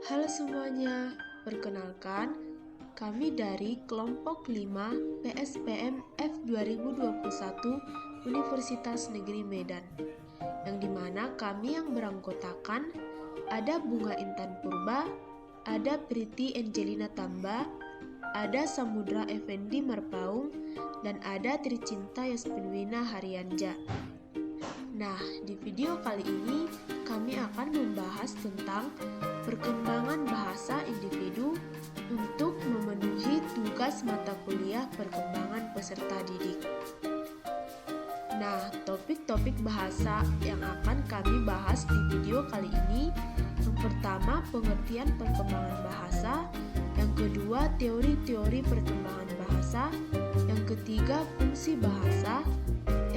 Halo semuanya, perkenalkan, kami dari kelompok 5 PSPM F 2021 Universitas Negeri Medan, yang dimana kami yang beranggotakan ada Bunga Intan Purba, ada Priti Angelina Tamba, ada Samudra Effendi Marpaung, dan ada Tricinta Yasminwina Haryanja. Nah, di video kali ini kami akan membahas tentang perkembangan bahasa individu untuk memenuhi tugas mata kuliah perkembangan peserta didik. Nah, topik-topik bahasa yang akan kami bahas di video kali ini, yang pertama pengertian perkembangan bahasa, yang kedua teori-teori perkembangan bahasa, yang ketiga fungsi bahasa,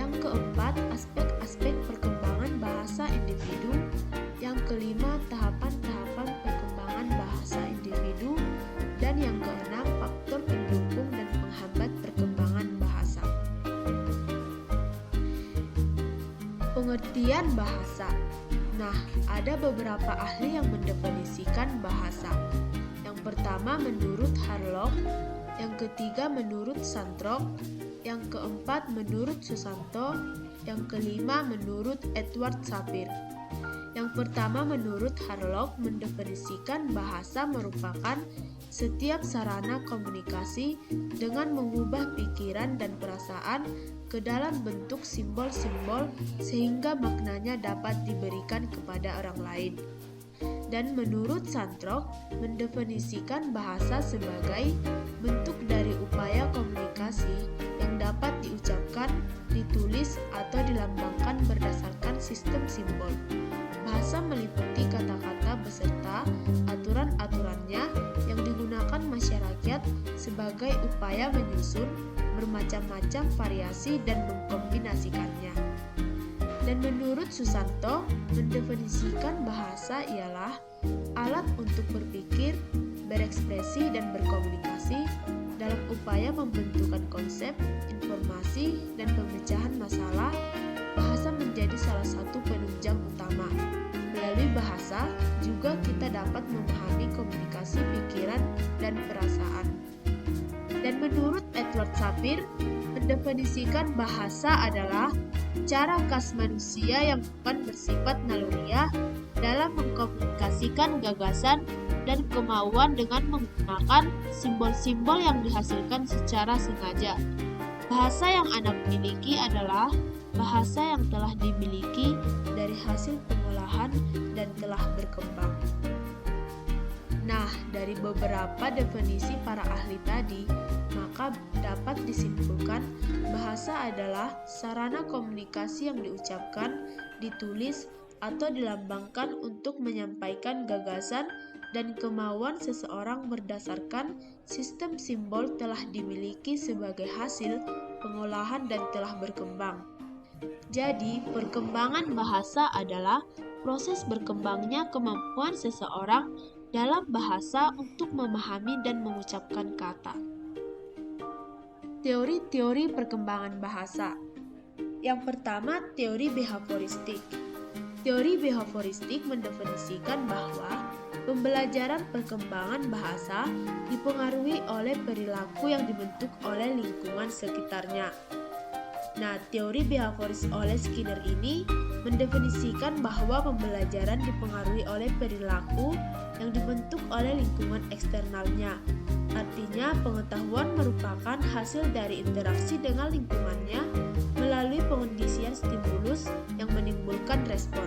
yang keempat aspek-aspek perkembangan bahasa individu, yang kelima tahapan-tahapan perkembangan bahasa individu, dan yang keenam faktor pendukung dan penghambat perkembangan bahasa. Pengertian bahasa. Nah, ada beberapa ahli yang mendefinisikan bahasa. Yang pertama menurut Harlock, yang ketiga menurut Santrok, yang keempat menurut Susanto, yang kelima menurut Edward Sapir. Yang pertama menurut Harlock mendefinisikan bahasa merupakan setiap sarana komunikasi dengan mengubah pikiran dan perasaan ke dalam bentuk simbol-simbol sehingga maknanya dapat diberikan kepada orang lain. Dan menurut Santrok mendefinisikan bahasa sebagai bentuk dari upaya komunikasi yang dapat diucapkan, ditulis, atau dilambangkan berdasarkan sistem simbol. Bahasa meliputi kata-kata beserta aturan-aturannya yang digunakan masyarakat sebagai upaya menyusun bermacam-macam variasi dan mengkombinasikannya. Dan menurut Susanto, mendefinisikan bahasa ialah alat untuk berpikir, berekspresi, dan berkomunikasi dalam upaya membentukkan konsep, informasi, dan pemecahan masalah. Bahasa menjadi salah satu penunjang utama. Melalui bahasa, juga kita dapat memahami komunikasi pikiran dan perasaan. Dan menurut Edward Sapir, mendefinisikan bahasa adalah cara khas manusia yang bukan bersifat naluriah dalam mengkomunikasikan gagasan dan kemauan dengan menggunakan simbol-simbol yang dihasilkan secara sengaja. Bahasa yang anak miliki adalah bahasa yang telah dimiliki dari hasil pengolahan dan telah berkembang. Nah, dari beberapa definisi para ahli tadi, maka dapat disimpulkan bahasa adalah sarana komunikasi yang diucapkan, ditulis, atau dilambangkan untuk menyampaikan gagasan dan kemauan seseorang berdasarkan sistem simbol telah dimiliki sebagai hasil pengolahan dan telah berkembang. Jadi, perkembangan bahasa adalah proses berkembangnya kemampuan seseorang dalam bahasa untuk memahami dan mengucapkan kata. Teori-teori perkembangan bahasa. Yang pertama, teori behavioristik. Teori behavioristik mendefinisikan bahwa pembelajaran perkembangan bahasa dipengaruhi oleh perilaku yang dibentuk oleh lingkungan sekitarnya. Nah, teori behavioris oleh Skinner ini mendefinisikan bahwa pembelajaran dipengaruhi oleh perilaku yang dibentuk oleh lingkungan eksternalnya. Artinya, pengetahuan merupakan hasil dari interaksi dengan lingkungannya melalui pengondisian stimulus yang menimbulkan respon.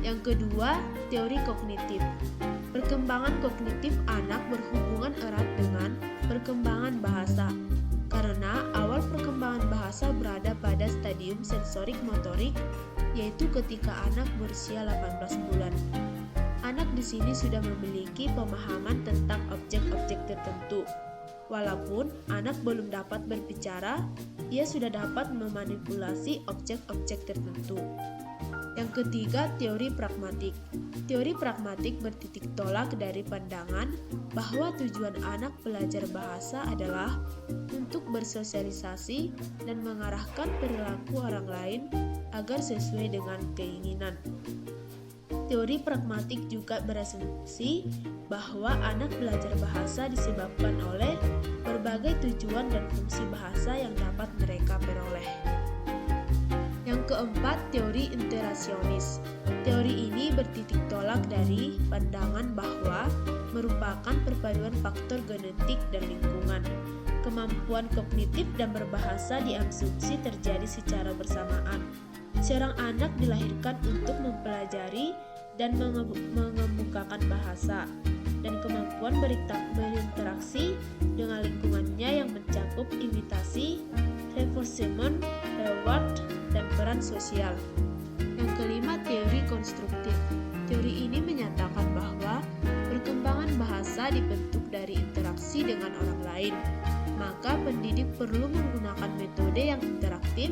Yang kedua, teori kognitif. Perkembangan kognitif anak berhubungan erat dengan perkembangan bahasa. Karena awal perkembangan bahasa berada pada stadium sensorik motorik, yaitu ketika anak berusia 18 bulan. Anak di sini sudah memiliki pemahaman tentang objek-objek tertentu. Walaupun anak belum dapat berbicara, ia sudah dapat memanipulasi objek-objek tertentu. Yang ketiga, teori pragmatik. Teori pragmatik bertitik tolak dari pandangan bahwa tujuan anak belajar bahasa adalah untuk bersosialisasi dan mengarahkan perilaku orang lain agar sesuai dengan keinginan. Teori pragmatik juga berasumsi bahwa anak belajar bahasa disebabkan oleh berbagai tujuan dan fungsi bahasa yang dapat mereka peroleh. Yang keempat, teori interasionis. Teori ini bertitik tolak dari pandangan bahwa merupakan perpaduan faktor genetik dan lingkungan. Kemampuan kognitif dan berbahasa diasumsi terjadi secara bersamaan. Seorang anak dilahirkan untuk mempelajari dan mengemukakan bahasa, dan kemampuan berinteraksi dengan lingkungannya yang mencakup imitasi, reinforcement, reward, dan peran sosial. Yang kelima, teori konstruktif. Teori ini menyatakan bahwa perkembangan bahasa dibentuk dari interaksi dengan orang lain. Maka pendidik perlu menggunakan metode yang interaktif,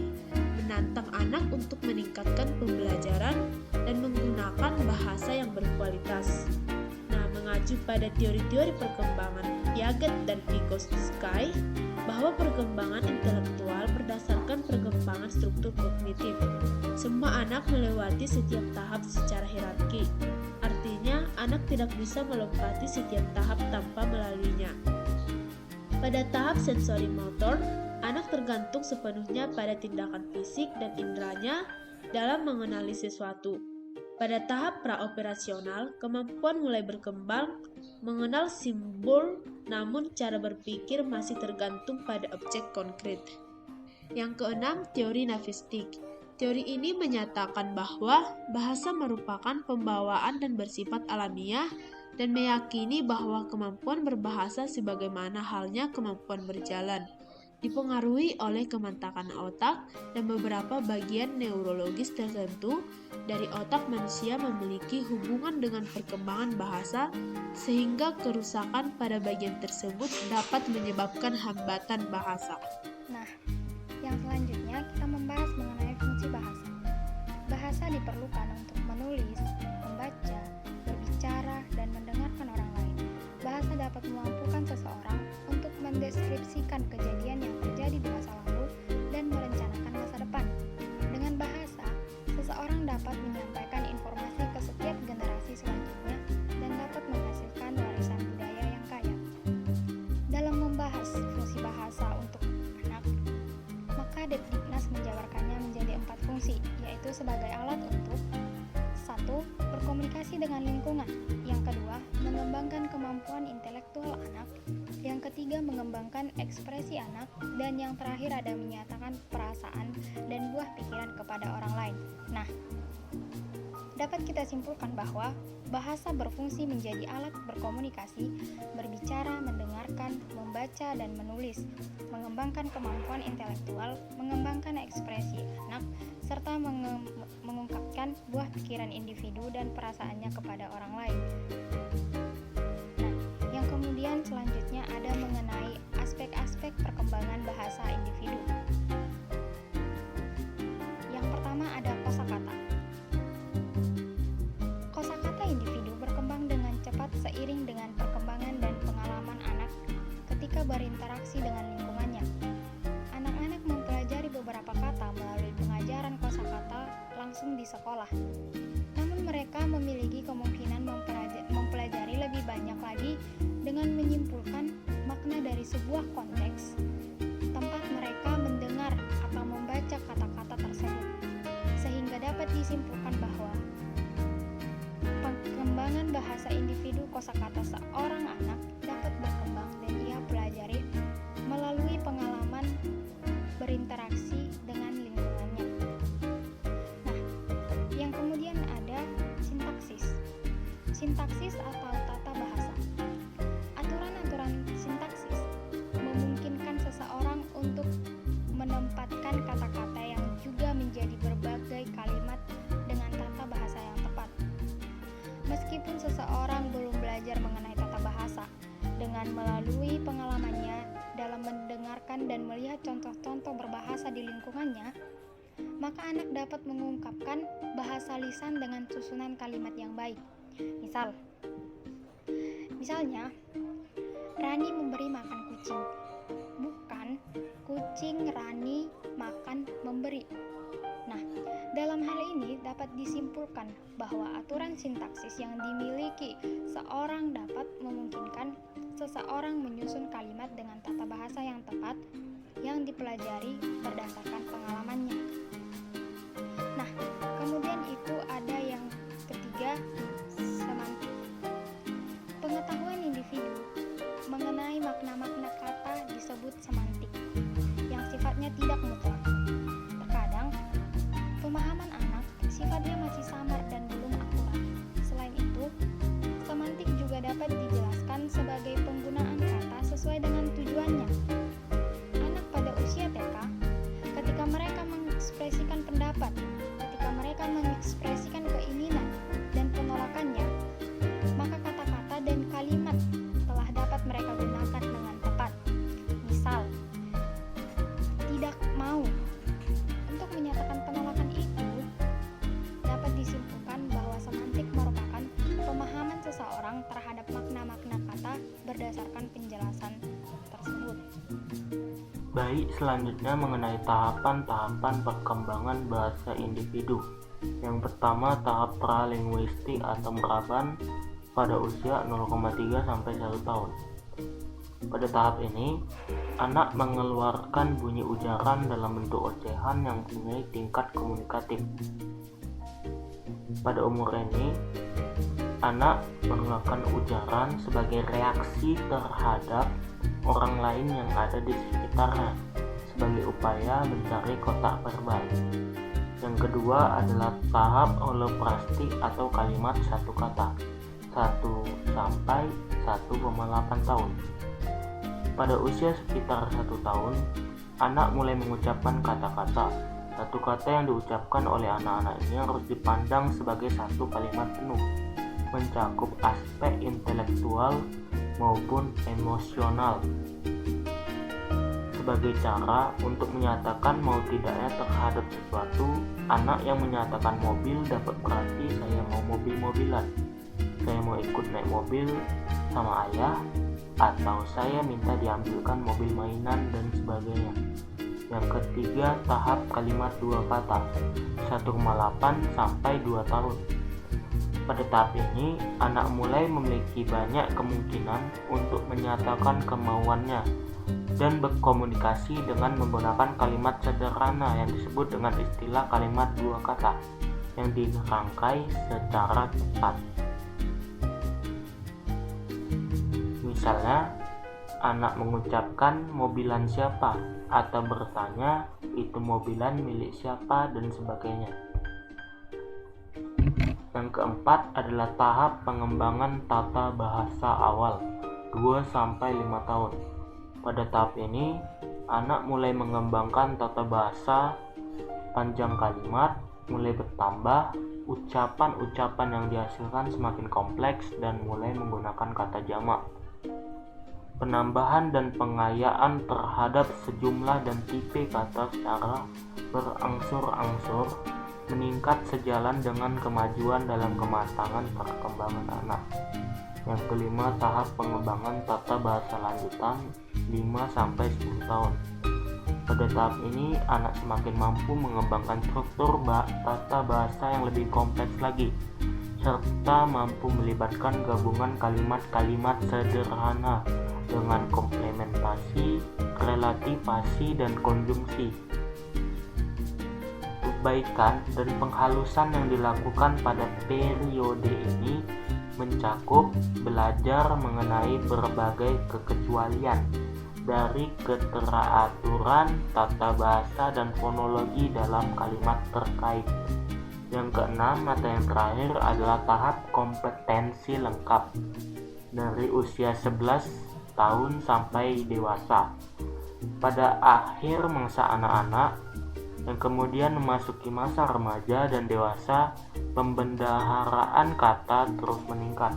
menantang anak untuk meningkatkan pembelajaran, dan menggunakan bahasa yang berkualitas. Nah, mengacu pada teori-teori perkembangan Piaget dan Vygotsky, bahwa perkembangan intelektual berdasarkan perkembangan struktur kognitif. Semua anak melewati setiap tahap secara hierarki. Artinya, anak tidak bisa melompati setiap tahap tanpa melaluinya. Pada tahap sensori motor, anak tergantung sepenuhnya pada tindakan fisik dan inderanya dalam mengenali sesuatu. Pada tahap praoperasional, kemampuan mulai berkembang mengenal simbol, namun cara berpikir masih tergantung pada objek konkret. Yang keenam, teori nafistik. Teori ini menyatakan bahwa bahasa merupakan pembawaan dan bersifat alamiah, dan meyakini bahwa kemampuan berbahasa sebagaimana halnya kemampuan berjalan dipengaruhi oleh kemantakan otak dan beberapa bagian neurologis tertentu dari otak manusia memiliki hubungan dengan perkembangan bahasa, sehingga kerusakan pada bagian tersebut dapat menyebabkan hambatan bahasa. Nah, yang selanjutnya kita membahas mengenai fungsi bahasa. Bahasa diperlukan untuk menulis, membaca, berbicara, dan mendengarkan orang lain. Bahasa dapat memampukan seseorang untuk mendeskripsikan kejadian yang terjadi di masa lalu dan merencanakan masa depan. Dengan bahasa, seseorang dapat menyampaikan informasi ke setiap generasi selanjutnya dan dapat menghasilkan warisan budaya yang kaya. Dalam membahas fungsi bahasa untuk anak, maka Depdiknas menjabarkannya menjadi 4 fungsi, yaitu sebagai alat untuk 1. Berkomunikasi dengan lingkungan. Yang kedua, mengembangkan kemampuan intelektual anak. Yang ketiga, mengembangkan ekspresi anak. Dan yang terakhir ada menyatakan perasaan dan buah pikiran kepada orang lain. Nah, dapat kita simpulkan bahwa bahasa berfungsi menjadi alat berkomunikasi, berbicara, mendengarkan, membaca, dan menulis, mengembangkan kemampuan intelektual, mengembangkan ekspresi anak, serta mengungkapkan buah pikiran individu dan perasaannya kepada orang lain. Nah, yang kemudian selanjutnya ada mengenai aspek-aspek perkembangan bahasa individu. Yang pertama ada kosakata. Kosakata individu berkembang dengan cepat seiring dengan perkembangan dan pengalaman anak ketika berinteraksi dengan lingkungannya. Anak-anak mempelajari beberapa kata melalui pengajaran kosakata langsung di sekolah. Namun mereka memiliki kemungkinan mempelajari lebih banyak lagi dengan menyimpulkan makna dari sebuah konteks tempat mereka mendengar atau membaca kata-kata tersebut, sehingga dapat disimpulkan bahwa perkembangan bahasa individu kosakata seorang anak dapat berkembang dan ia pelajari melalui pengalaman berinteraksi dengan lingkungannya. Nah, yang kemudian ada sintaksis. Sintaksis atau tata bahasa. Aturan-aturan sintaksis memungkinkan seseorang untuk menempatkan kata-kata yang juga menjadi berbagai kalimat dengan tata bahasa yang tepat. Meskipun seseorang belum belajar mengenai tata bahasa, dengan melalui pengalamannya dalam mendengarkan dan melihat contoh-contoh berbahasa di lingkungannya, maka anak dapat mengungkapkan bahasa lisan dengan susunan kalimat yang baik. Misalnya, Rani memberi makan kucing, bukan kucing Rani makan memberi. Nah, dalam hal ini dapat disimpulkan bahwa aturan sintaksis yang dimiliki seorang dapat memungkinkan seseorang menyusun kalimat dengan tata bahasa yang tepat yang dipelajari berdasarkan pengalamannya. Nah, kemudian itu ada yang ketiga, semantik. Pengetahuan individu mengenai makna-makna kata disebut semantik, yang sifatnya tidak mutlak. Terkadang, pemahaman anak sifatnya masih samar dan belum akurat. Selain itu, semantik juga dapat dijelaskan sebagai penggunaan kata sesuai dengan tujuannya. Anak pada usia TK, ketika mereka mengekspresikan pendapat, ketika mereka mengekspresikan keinginan dan penolakannya, maka kata-kata dan kalimat telah dapat mereka gunakan dengan tepat. Misal, tidak mau. Untuk menyatakan penolakan itu, dapat disimpulkan bahwa semantik merupakan pemahaman seseorang terhadap makna-makna kata berdasarkan penjelasan tersebut. Baik, selanjutnya mengenai tahapan-tahapan perkembangan bahasa individu. Yang pertama, tahap pralinguistik atau meraban pada usia 0,3 sampai 1 tahun. Pada tahap ini, anak mengeluarkan bunyi ujaran dalam bentuk ocehan yang mempunyai tingkat komunikatif. Pada umur ini, anak mengeluarkan ujaran sebagai reaksi terhadap orang lain yang ada di sekitarnya sebagai upaya mencari kotak verbal. Yang kedua adalah tahap holoprastik atau kalimat satu kata 1 sampai 1,8 tahun. Pada usia sekitar 1 tahun, anak mulai mengucapkan kata-kata. Satu kata yang diucapkan oleh anak-anak ini harus dipandang sebagai satu kalimat penuh, mencakup aspek intelektual maupun emosional. Sebagai cara untuk menyatakan mau tidaknya terhadap sesuatu, anak yang menyatakan mobil dapat berarti saya mau mobil-mobilan, saya mau ikut naik mobil sama ayah, atau saya minta diambilkan mobil mainan dan sebagainya. Yang ketiga, tahap kalimat 2 kata 1,8 sampai 2 tahun. Pada tahap ini, anak mulai memiliki banyak kemungkinan untuk menyatakan kemauannya dan berkomunikasi dengan menggunakan kalimat sederhana yang disebut dengan istilah kalimat 2 kata yang dirangkai secara tepat. Misalnya, anak mengucapkan mobilan siapa atau bertanya itu mobilan milik siapa dan sebagainya. Yang keempat adalah tahap pengembangan tata bahasa awal 2-5 tahun. Pada tahap ini, anak mulai mengembangkan tata bahasa, panjang kalimat mulai bertambah, ucapan-ucapan yang dihasilkan semakin kompleks dan mulai menggunakan kata jamak. Penambahan dan pengayaan terhadap sejumlah dan tipe kata secara berangsur-angsur meningkat sejalan dengan kemajuan dalam kematangan perkembangan anak. Yang kelima, tahap pengembangan tata bahasa lanjutan 5-10 tahun. Pada tahap ini, anak semakin mampu mengembangkan struktur tata bahasa yang lebih kompleks lagi, serta mampu melibatkan gabungan kalimat-kalimat sederhana dengan komplementasi, relativasi, dan konjungsi. Perbaikan dan penghalusan yang dilakukan pada periode ini mencakup belajar mengenai berbagai kekecualian dari keteraturan tata bahasa dan fonologi dalam kalimat terkait. Yang keenam atau yang terakhir adalah tahap kompetensi lengkap dari usia 11 tahun sampai dewasa. Pada akhir masa anak-anak dan kemudian memasuki masa remaja dan dewasa, pembendaharaan kata terus meningkat.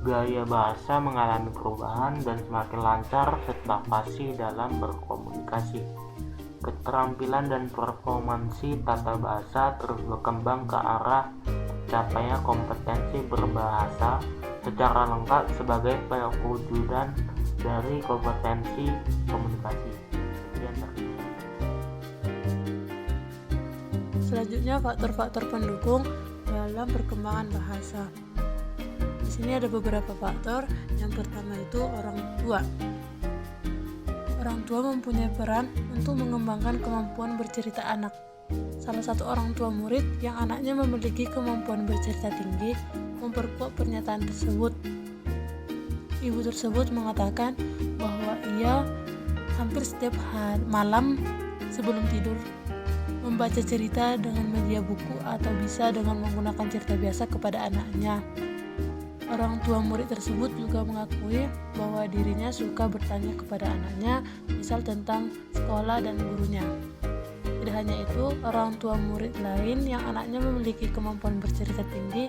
Gaya bahasa mengalami perubahan dan semakin lancar serta fasih dalam berkomunikasi. Keterampilan dan performansi tata bahasa terus berkembang ke arah tercapainya kompetensi berbahasa secara lengkap sebagai perwujudan dari kompetensi komunikasi. Selanjutnya, faktor-faktor pendukung dalam perkembangan bahasa. Di sini ada beberapa faktor. Yang pertama itu orang tua. Orang tua mempunyai peran untuk mengembangkan kemampuan bercerita anak. Salah satu orang tua murid yang anaknya memiliki kemampuan bercerita tinggi memperkuat pernyataan tersebut. Ibu tersebut mengatakan bahwa ia hampir setiap malam sebelum tidur membaca cerita dengan media buku atau bisa dengan menggunakan cerita biasa kepada anaknya. Orang tua murid tersebut juga mengakui bahwa dirinya suka bertanya kepada anaknya, misal tentang sekolah dan gurunya. Tidak hanya itu, orang tua murid lain yang anaknya memiliki kemampuan bercerita tinggi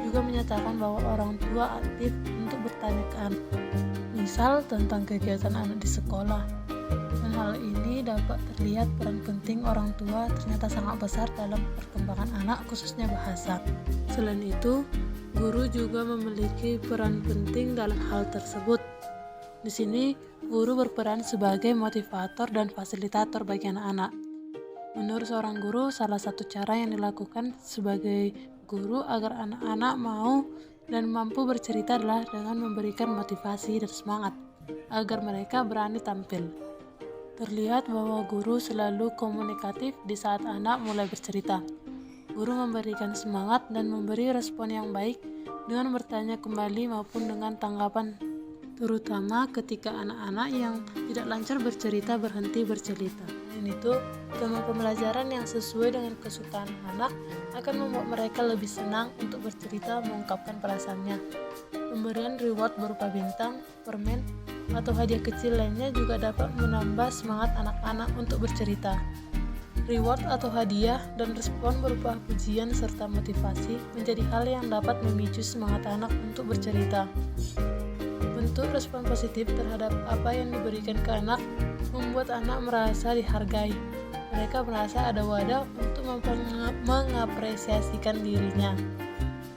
juga menyatakan bahwa orang tua aktif untuk bertanya ke anak, misal tentang kegiatan anak di sekolah. Dan hal ini dapat terlihat peran penting orang tua ternyata sangat besar dalam perkembangan anak, khususnya bahasa. Selain itu, guru juga memiliki peran penting dalam hal tersebut. Di sini, guru berperan sebagai motivator dan fasilitator bagi anak-anak. Menurut seorang guru, salah satu cara yang dilakukan sebagai guru agar anak-anak mau dan mampu bercerita adalah dengan memberikan motivasi dan semangat agar mereka berani tampil. Terlihat bahwa guru selalu komunikatif di saat anak mulai bercerita. Guru memberikan semangat dan memberi respon yang baik dengan bertanya kembali maupun dengan tanggapan, terutama ketika anak-anak yang tidak lancar bercerita berhenti bercerita. Dan itu, tema pembelajaran yang sesuai dengan kesukaan anak akan membuat mereka lebih senang untuk bercerita mengungkapkan perasaannya. Pemberian reward berupa bintang, permen, atau hadiah kecil lainnya juga dapat menambah semangat anak-anak untuk bercerita. Reward atau hadiah dan respon berupa pujian serta motivasi menjadi hal yang dapat memicu semangat anak untuk bercerita. Bentuk respon positif terhadap apa yang diberikan ke anak membuat anak merasa dihargai. Mereka merasa ada wadah untuk mengapresiasikan dirinya.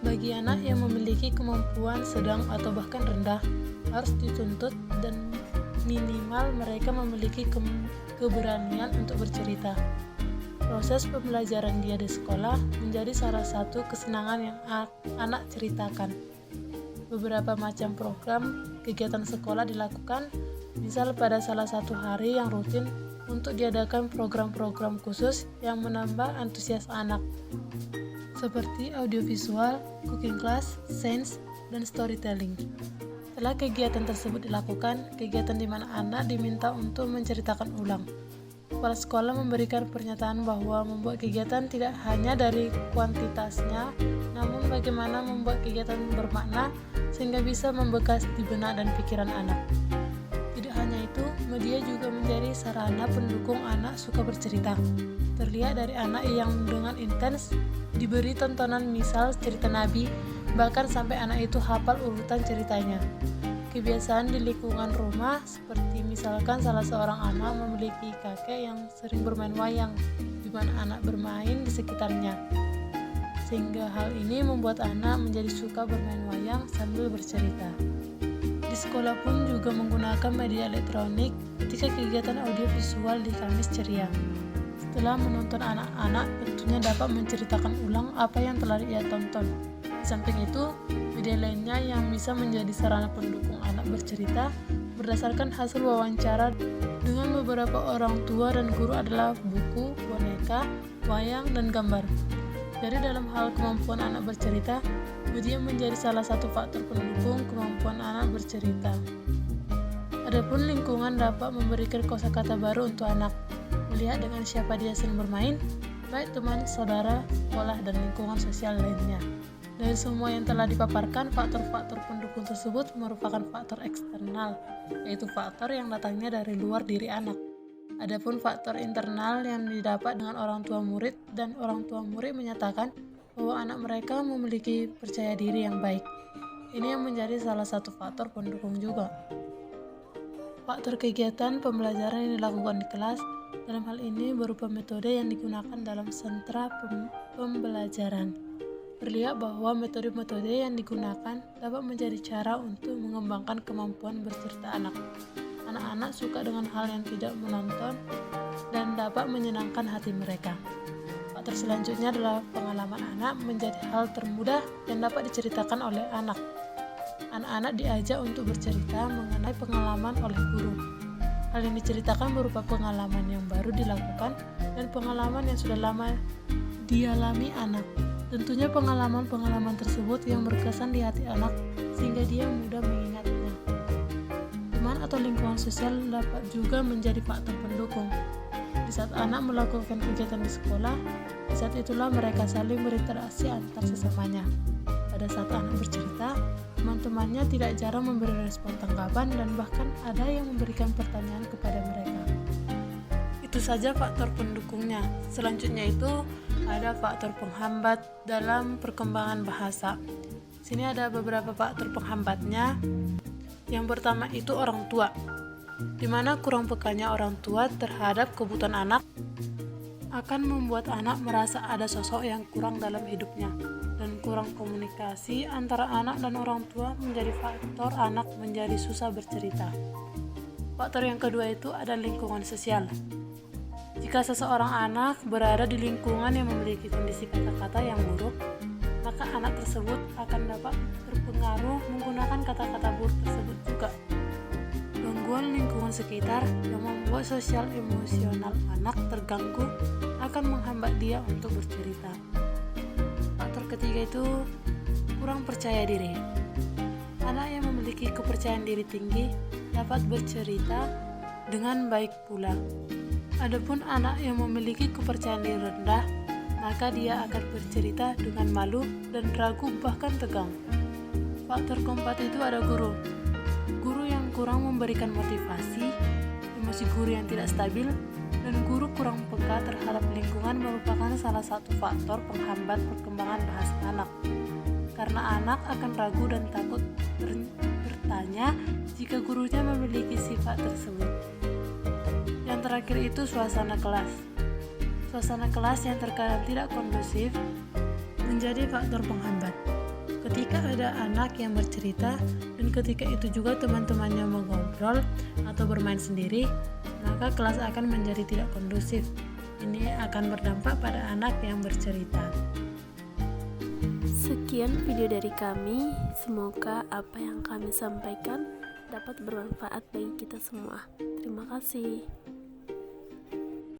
Bagi anak yang memiliki kemampuan sedang atau bahkan rendah, harus dituntut dan minimal mereka memiliki keberanian untuk bercerita. Proses pembelajaran dia di sekolah menjadi salah satu kesenangan yang anak ceritakan. Beberapa macam program kegiatan sekolah dilakukan, misal pada salah satu hari yang rutin untuk diadakan program-program khusus yang menambah antusias anak, seperti audiovisual, cooking class, sains, dan storytelling. Setelah kegiatan tersebut dilakukan, kegiatan di mana anak diminta untuk menceritakan ulang. Kepala sekolah memberikan pernyataan bahwa membuat kegiatan tidak hanya dari kuantitasnya, namun bagaimana membuat kegiatan bermakna sehingga bisa membekas di benak dan pikiran anak. Tidak hanya itu, media juga menjadi sarana pendukung anak suka bercerita. Terlihat dari anak yang dengan intens diberi tontonan misal cerita Nabi, bahkan sampai anak itu hafal urutan ceritanya. Kebiasaan di lingkungan rumah, seperti misalkan salah seorang anak memiliki kakek yang sering bermain wayang, di mana anak bermain di sekitarnya. Sehingga hal ini membuat anak menjadi suka bermain wayang sambil bercerita. Di sekolah pun juga menggunakan media elektronik ketika kegiatan audiovisual di Kamis Ceria. Setelah menonton anak-anak tentunya dapat menceritakan ulang apa yang telah ia tonton. Di samping itu, media lainnya yang bisa menjadi sarana pendukung anak bercerita berdasarkan hasil wawancara dengan beberapa orang tua dan guru adalah buku, boneka, wayang, dan gambar. Jadi dalam hal kemampuan anak bercerita, media menjadi salah satu faktor pendukung kemampuan anak bercerita. Adapun lingkungan dapat memberikan kosakata baru untuk anak, melihat dengan siapa dia sering bermain, baik teman, saudara, sekolah, dan lingkungan sosial lainnya. Dari semua yang telah dipaparkan, faktor-faktor pendukung tersebut merupakan faktor eksternal, yaitu faktor yang datangnya dari luar diri anak. Adapun faktor internal yang didapat dengan orang tua murid, dan orang tua murid menyatakan bahwa anak mereka memiliki percaya diri yang baik. Ini yang menjadi salah satu faktor pendukung juga. Faktor kegiatan pembelajaran yang dilakukan di kelas, dalam hal ini berupa metode yang digunakan dalam sentra pembelajaran. Terlihat bahwa metode-metode yang digunakan dapat menjadi cara untuk mengembangkan kemampuan bercerita anak. Anak-anak suka dengan hal yang tidak menonton dan dapat menyenangkan hati mereka. Faktor selanjutnya adalah pengalaman anak menjadi hal termudah yang dapat diceritakan oleh anak. Anak-anak diajak untuk bercerita mengenai pengalaman oleh guru. Hal yang diceritakan berupa pengalaman yang baru dilakukan dan pengalaman yang sudah lama dialami anak. Tentunya pengalaman-pengalaman tersebut yang berkesan di hati anak sehingga dia mudah mengingatnya. Teman atau lingkungan sosial dapat juga menjadi faktor pendukung. Di saat anak melakukan kegiatan di sekolah, di saat itulah mereka saling berinteraksi antar sesamanya. Pada saat anak bercerita, teman-temannya tidak jarang memberi respon tanggapan dan bahkan ada yang memberikan pertanyaan kepada mereka. Itu saja faktor pendukungnya. Selanjutnya itu ada faktor penghambat dalam perkembangan bahasa. Sini ada beberapa faktor penghambatnya. Yang pertama itu orang tua, di mana kurang pekanya orang tua terhadap kebutuhan anak akan membuat anak merasa ada sosok yang kurang dalam hidupnya, dan kurang komunikasi antara anak dan orang tua menjadi faktor anak menjadi susah bercerita. Faktor yang kedua itu ada lingkungan sosial. Jika seseorang anak berada di lingkungan yang memiliki kondisi kata-kata yang buruk, maka anak tersebut akan dapat terpengaruh menggunakan kata-kata buruk tersebut juga. Gangguan lingkungan sekitar yang membuat sosial emosional anak terganggu akan menghambat dia untuk bercerita. Faktor ketiga itu kurang percaya diri. Anak yang memiliki kepercayaan diri tinggi dapat bercerita dengan baik pula. Adapun anak yang memiliki kepercayaan diri rendah, maka dia akan bercerita dengan malu dan ragu bahkan tegang. Faktor keempat itu ada guru. Guru yang kurang memberikan motivasi, emosi guru yang tidak stabil, dan guru kurang peka terhadap lingkungan merupakan salah satu faktor penghambat perkembangan bahasa anak. Karena anak akan ragu dan takut bertanya jika gurunya memiliki sifat tersebut. Yang terakhir itu suasana kelas. Suasana kelas yang terkadang tidak kondusif menjadi faktor penghambat. Ketika ada anak yang bercerita dan ketika itu juga teman-temannya mengobrol atau bermain sendiri, maka kelas akan menjadi tidak kondusif. Ini akan berdampak pada anak yang bercerita. Sekian video dari kami, semoga apa yang kami sampaikan dapat bermanfaat bagi kita semua. Terima kasih.